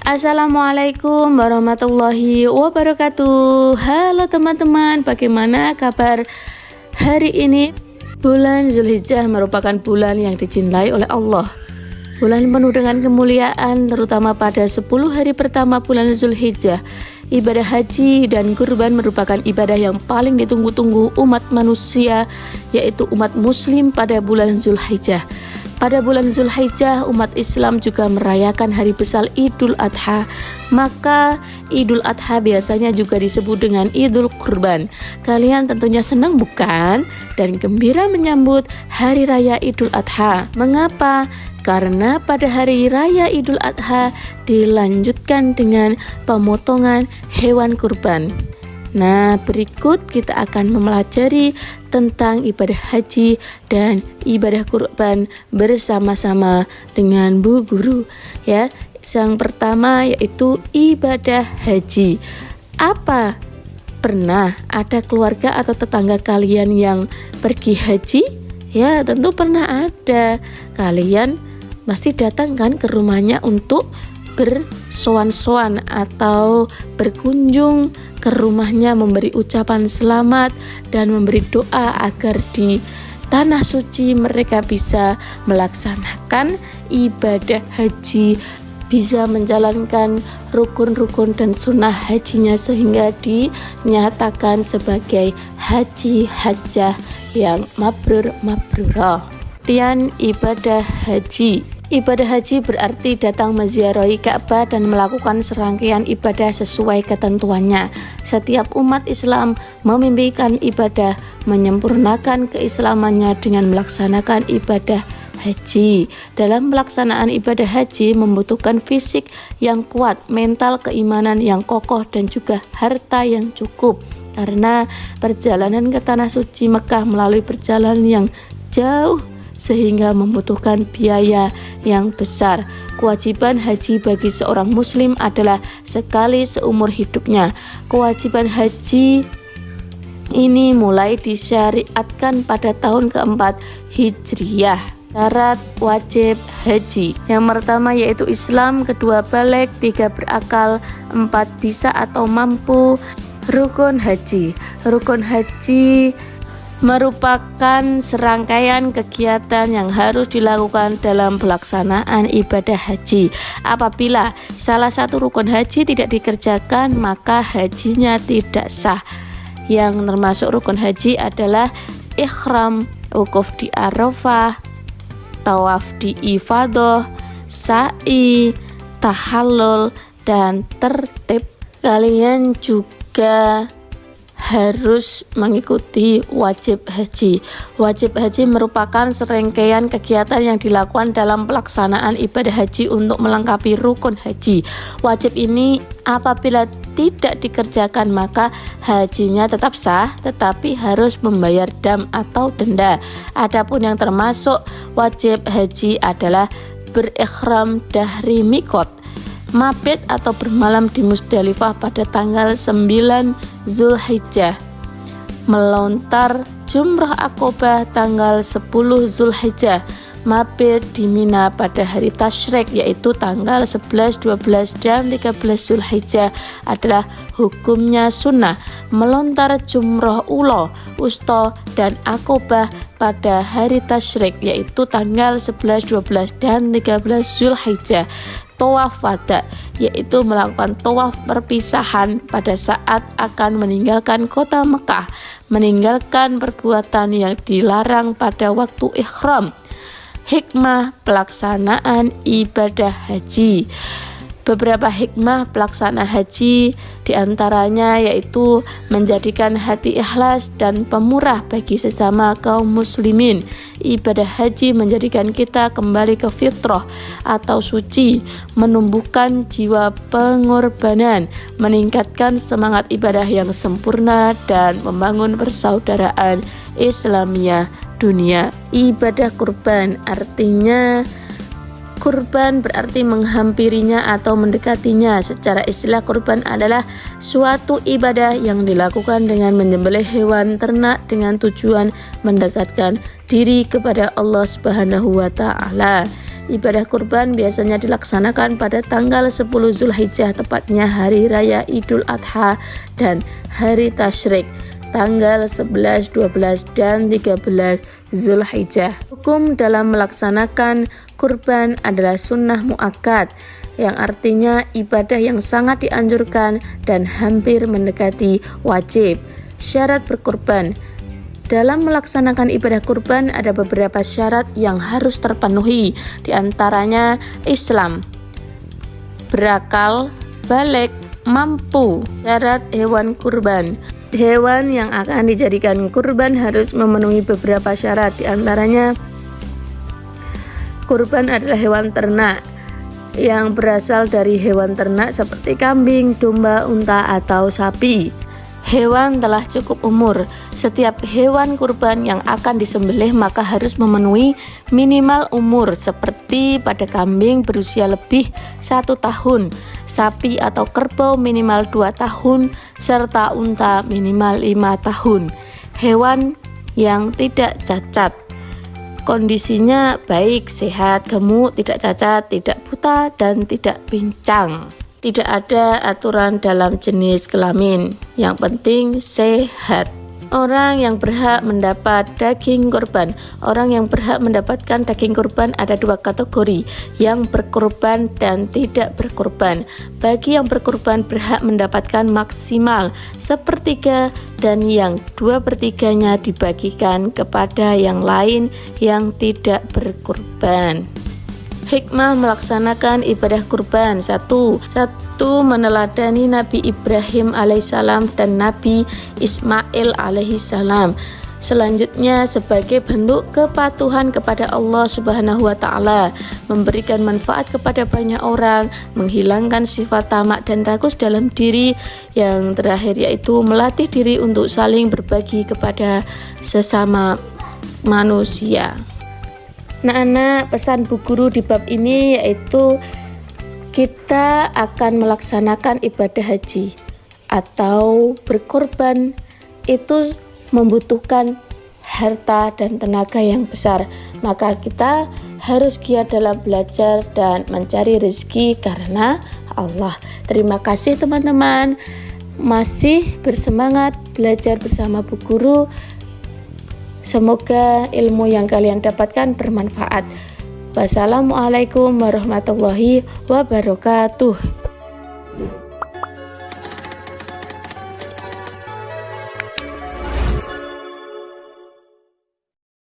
Assalamualaikum warahmatullahi wabarakatuh. Halo teman-teman, bagaimana kabar hari ini? Bulan Zulhijjah merupakan bulan yang dicintai oleh Allah. Bulan penuh dengan kemuliaan, terutama pada 10 hari pertama bulan Zulhijjah. Ibadah haji dan kurban merupakan ibadah yang paling ditunggu-tunggu umat manusia, yaitu umat muslim pada bulan Zulhijjah. Pada bulan Zulhijjah, umat Islam juga merayakan hari besar Idul Adha. Maka Idul Adha biasanya juga disebut dengan Idul Kurban. Kalian tentunya senang bukan? Dan gembira menyambut hari raya Idul Adha. Mengapa? Karena pada hari raya Idul Adha dilanjutkan dengan pemotongan hewan kurban. Nah, berikut kita akan mempelajari tentang ibadah haji dan ibadah kurban bersama-sama dengan Bu Guru ya. Yang pertama yaitu ibadah haji. Apa pernah ada keluarga atau tetangga kalian yang pergi haji? Ya, tentu pernah ada. Kalian pasti datang kan ke rumahnya untuk bersoan-soan atau berkunjung ke rumahnya, memberi ucapan selamat dan memberi doa agar di tanah suci mereka bisa melaksanakan ibadah haji, bisa menjalankan rukun-rukun dan sunnah hajinya sehingga dinyatakan sebagai haji hajjah yang mabrur-mabrurah. Artian ibadah haji. Ibadah haji berarti datang menziarahi Ka'bah dan melakukan serangkaian ibadah sesuai ketentuannya. Setiap umat Islam memimpikan ibadah, menyempurnakan keislamannya dengan melaksanakan ibadah haji. Dalam pelaksanaan ibadah haji membutuhkan fisik yang kuat, mental keimanan yang kokoh, dan juga harta yang cukup. Karena perjalanan ke tanah suci Mekah melalui perjalanan yang jauh sehingga membutuhkan biaya yang besar. Kewajiban haji bagi seorang muslim adalah sekali seumur hidupnya. Kewajiban haji ini mulai disyariatkan pada tahun keempat Hijriyah. Syarat wajib haji. Yang pertama yaitu Islam, kedua baligh, tiga berakal, empat bisa atau mampu. Rukun haji. Rukun haji merupakan serangkaian kegiatan yang harus dilakukan dalam pelaksanaan ibadah haji. Apabila salah satu rukun haji tidak dikerjakan, maka hajinya tidak sah. Yang termasuk rukun haji adalah ihram, wukuf di Arafah, tawaf di Ifadah, sa'i, tahallul, dan tertib. Kalian juga harus mengikuti wajib haji. Wajib haji merupakan serangkaian kegiatan yang dilakukan dalam pelaksanaan ibadah haji untuk melengkapi rukun haji. Wajib ini apabila tidak dikerjakan maka hajinya tetap sah, tetapi harus membayar dam atau denda. Adapun yang termasuk wajib haji adalah berikhram dari mikot, mabit atau bermalam di Musdalifah pada tanggal 9 Zulhijjah, melontar jumrah Aqobah tanggal 10 Zulhijjah, mabit di Mina pada hari tasyrik yaitu tanggal 11, 12, dan 13 Zulhijjah adalah hukumnya sunnah. Melontar jumrah ula, wusta, dan Aqobah pada hari tasyrik yaitu tanggal 11, 12, dan 13 Zulhijjah. Tawaf wada yaitu melakukan tawaf perpisahan pada saat akan meninggalkan kota Mekah, meninggalkan perbuatan yang dilarang pada waktu ihram. Hikmah pelaksanaan ibadah haji. Beberapa hikmah pelaksanaan haji diantaranya yaitu menjadikan hati ikhlas dan pemurah bagi sesama kaum muslimin. Ibadah haji menjadikan kita kembali ke fitrah atau suci, menumbuhkan jiwa pengorbanan, meningkatkan semangat ibadah yang sempurna, dan membangun persaudaraan Islamiyah dunia. Ibadah kurban artinya kurban berarti menghampirinya atau mendekatinya. Secara istilah kurban adalah suatu ibadah yang dilakukan dengan menyembelih hewan ternak dengan tujuan mendekatkan diri kepada Allah Subhanahu wa taala. Ibadah kurban biasanya dilaksanakan pada tanggal 10 Zulhijjah, tepatnya hari raya Idul Adha dan hari Tasyrik, tanggal 11, 12, dan 13 Zulhijjah. Hukum dalam melaksanakan kurban adalah sunnah muakkad, yang artinya ibadah yang sangat dianjurkan dan hampir mendekati wajib. Syarat berkurban. Dalam melaksanakan ibadah kurban ada beberapa syarat yang harus terpenuhi, di antaranya Islam, berakal, baligh, mampu. Syarat hewan kurban. Hewan yang akan dijadikan kurban harus memenuhi beberapa syarat, di antaranya kurban adalah hewan ternak yang berasal dari hewan ternak seperti kambing, domba, unta, atau sapi. Hewan telah cukup umur. Setiap hewan kurban yang akan disembelih maka harus memenuhi minimal umur, seperti pada kambing berusia lebih 1 tahun, sapi atau kerbau minimal 2 tahun, serta unta minimal 5 tahun. Hewan yang tidak cacat, kondisinya baik, sehat, gemuk, tidak cacat, tidak buta, dan tidak pincang. Tidak ada aturan dalam jenis kelamin, yang penting sehat. Orang yang berhak mendapat daging kurban. Orang yang berhak mendapatkan daging kurban ada 2 kategori, yang berkurban dan tidak berkurban. Bagi yang berkurban berhak mendapatkan maksimal 1/3 dan yang 2/3-nya dibagikan kepada yang lain yang tidak berkurban. Hikmah melaksanakan ibadah kurban. 1. Meneladani Nabi Ibrahim alaihissalam dan Nabi Ismail alaihissalam. Selanjutnya, sebagai bentuk kepatuhan kepada Allah Subhanahu wa Ta'ala, memberikan manfaat kepada banyak orang, menghilangkan sifat tamak dan rakus dalam diri. Yang terakhir yaitu melatih diri untuk saling berbagi kepada sesama manusia. Nah, anak, pesan Bu Guru di bab ini yaitu kita akan melaksanakan ibadah haji atau berkorban itu membutuhkan harta dan tenaga yang besar. Maka kita harus giat dalam belajar dan mencari rezeki karena Allah. Terima kasih teman-teman, masih bersemangat belajar bersama Bu Guru. Semoga ilmu yang kalian dapatkan bermanfaat. Wassalamualaikum warahmatullahi wabarakatuh.